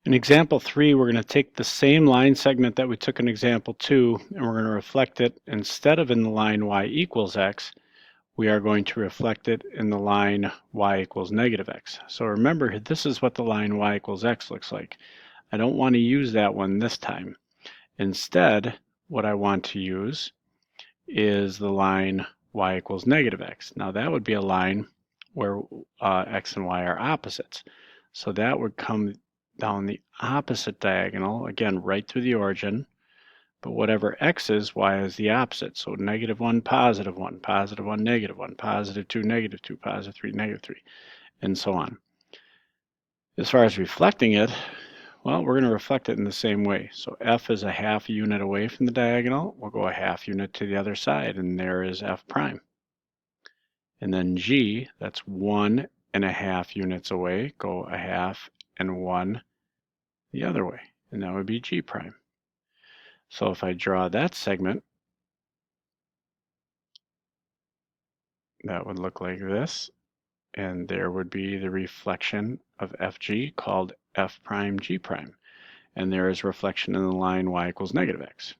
In example 3, we're going to take the same line segment that we took in example 2, and we're going to reflect it, instead of in the line y equals x, we are going to reflect it in the line y equals negative x. So remember, this is what the line y equals x looks like. I don't want to use that one this time. Instead, what I want to use is the line y equals negative x. Now that would be a line where x and y are opposites. So that would come down the opposite diagonal, again, right through the origin. But whatever x is, y is the opposite. So -1, +1, +1, -1, +2, -2, +3, -3, and so on. As far as reflecting it, well, we're going to reflect it in the same way. So f is a half unit away from the diagonal. We'll go a half unit to the other side, and there is f prime. And then g, that's 1.5 units away. Go a half and 1 the other way, and that would be g prime. So if I draw that segment, that would look like this, and there would be the reflection of fg called f prime g prime, and there is reflection in the line y equals negative x.